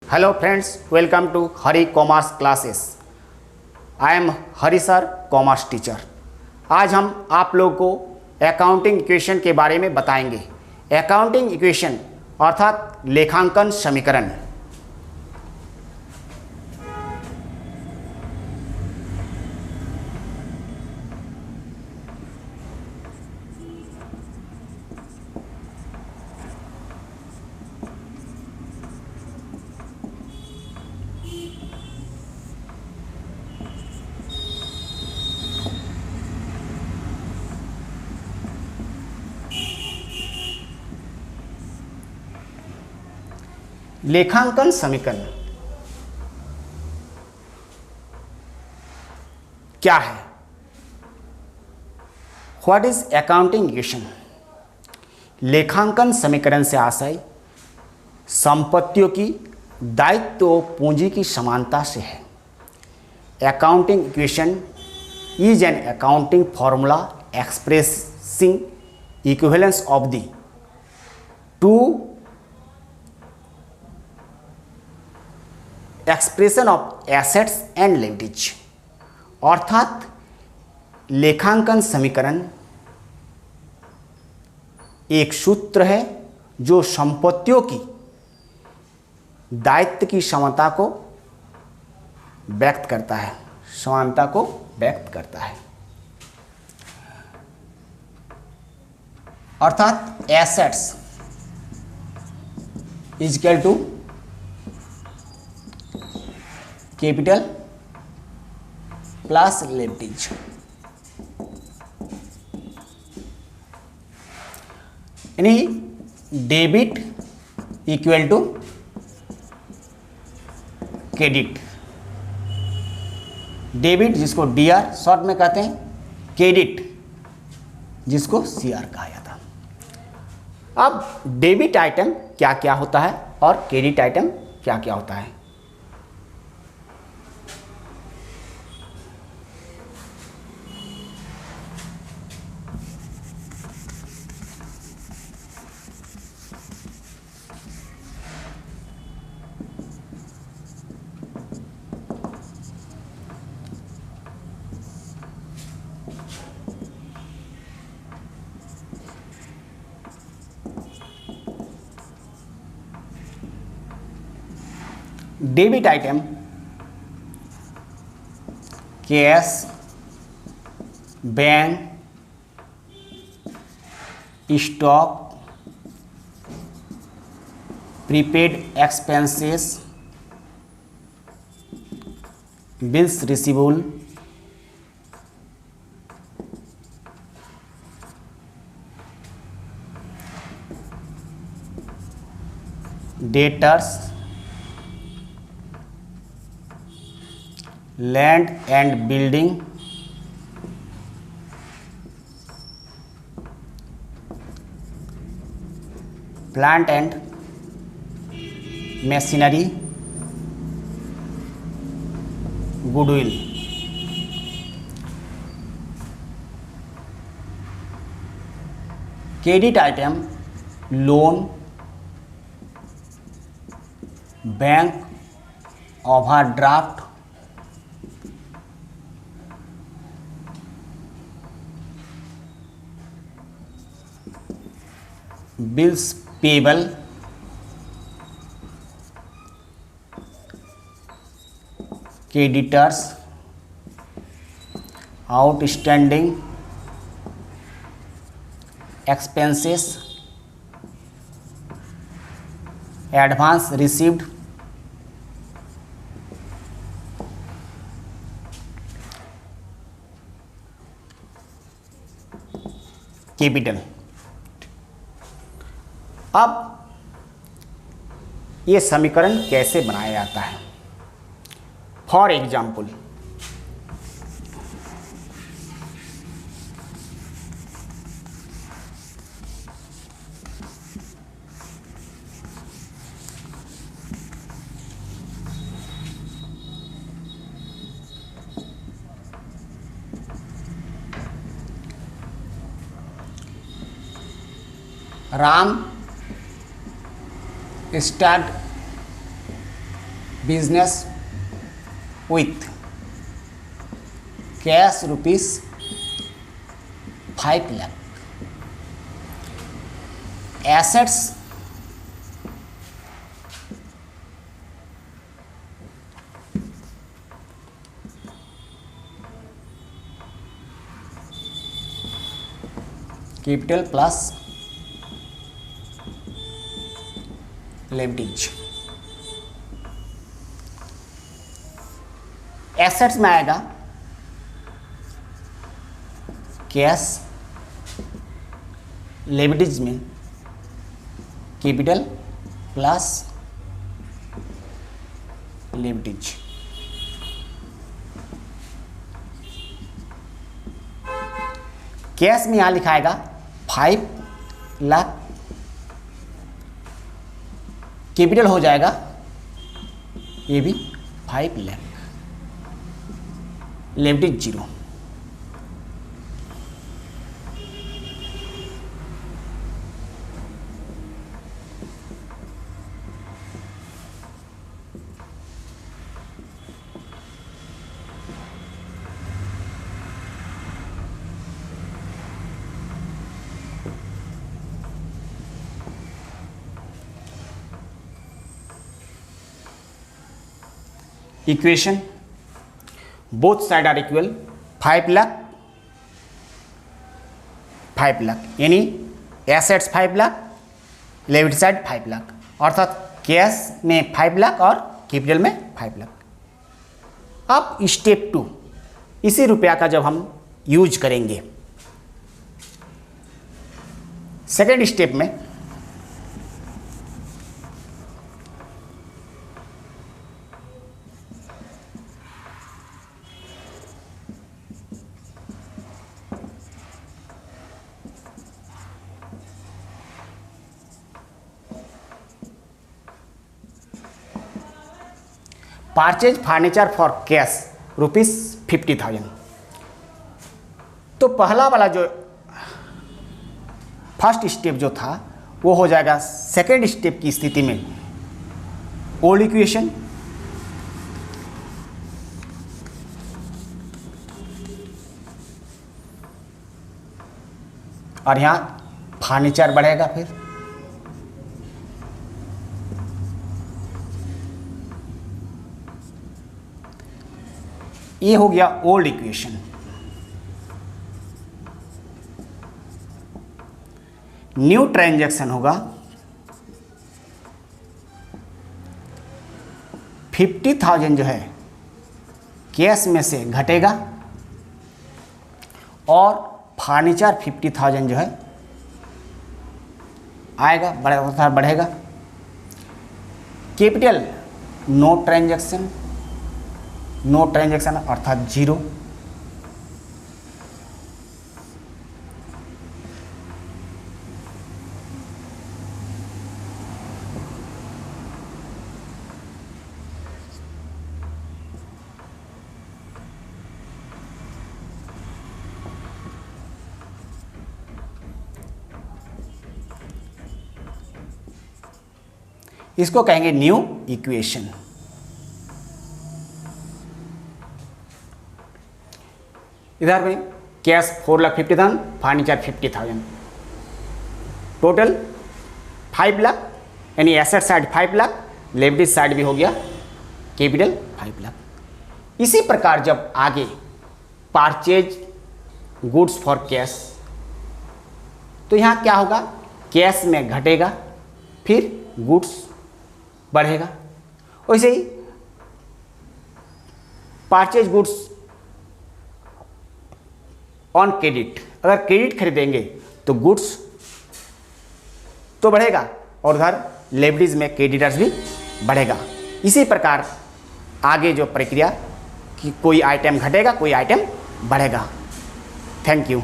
Hello friends, welcome to Hari Commerce classes. I am Hari sir, commerce teacher. आज हम आप लोगों को अकाउंटिंग इक्वेशन के बारे में बताएंगे। अकाउंटिंग इक्वेशन अर्थात लेखांकन समीकरण। लेखांकन समीकरण क्या है? What is accounting equation? लेखांकन समीकरण से आशय संपत्तियों की दायित्व और पूंजी की समानता से है। Accounting equation is an accounting formula expressing equivalence of the two expression of assets and leverage. अर्थात लेखांकन समीकरण एक सूत्र है जो संपत्तियों की दायित्व की समानता को व्यक्त करता है, समानता को व्यक्त करता है। अर्थात assets is equal to capital plus leverage. यानी debit equal to credit. Debit जिसको डीआर शॉर्ट में कहते हैं, क्रेडिट जिसको सीआर कहा जाता है। अब डेबिट आइटम क्या क्या होता है और क्रेडिट आइटम क्या क्या होता है? Debit item cash, bank, stock, prepaid expenses, bills receivable, debtors, land and building, plant and machinery, goodwill. Credit item loan, bank overdraft, bills payable, creditors, outstanding expenses, advance received, capital. अब ये समीकरण कैसे बनाया जाता है? For example, Ram start business with cash ₹5 lakh, assets capital plus leverage. Assets में आएगा cash, leverage में कैपिटल प्लस लिवरेज। कैश में यहां लिखाएगा 5 लाख, कैपिटल हो जाएगा ये भी 5 lakh, leverage 0। Equation both side are equal, 5 lakh 5 lakh, यानी assets 5 lakh, leverage side 5 lakh, अर्थात कैश में 5 लाख और कैपिटल में 5 लाख। अब स्टेप 2, इसी रुपया का जब हम यूज करेंगे सेकेंड स्टेप में, परचेज फर्नीचर फॉर कैश ₹50,000। तो पहला वाला जो फर्स्ट स्टेप जो था वो हो जाएगा सेकेंड स्टेप की स्थिति में ओल्ड इक्वेशन, और यहाँ फर्नीचर बढ़ेगा, फिर ये हो गया ओल्ड इक्वेशन। न्यू ट्रांजैक्शन होगा 50,000 जो है कैश में से घटेगा और फर्नीचर 50,000 जो है आएगा, बढ़ेगा। कैपिटल नो ट्रांजैक्शन अर्थात 0। इसको कहेंगे न्यू इक्वेशन। इधर में कैश 4,50,000, फर्नीचर 50,000, टोटल 5 लाख, यानी asset side 5 lakh, leverage side भी हो गया कैपिटल 5 लाख। इसी प्रकार जब आगे परचेज गुड्स फॉर कैश, तो यहाँ क्या होगा, कैश में घटेगा फिर गुड्स बढ़ेगा। वैसे ही परचेज गुड्स ऑन क्रेडिट, अगर क्रेडिट खरीदेंगे तो गुड्स तो बढ़ेगा और उधर लिवरेज में क्रेडिटर्स भी बढ़ेगा। इसी प्रकार आगे जो प्रक्रिया कि कोई आइटम घटेगा कोई आइटम बढ़ेगा। Thank you.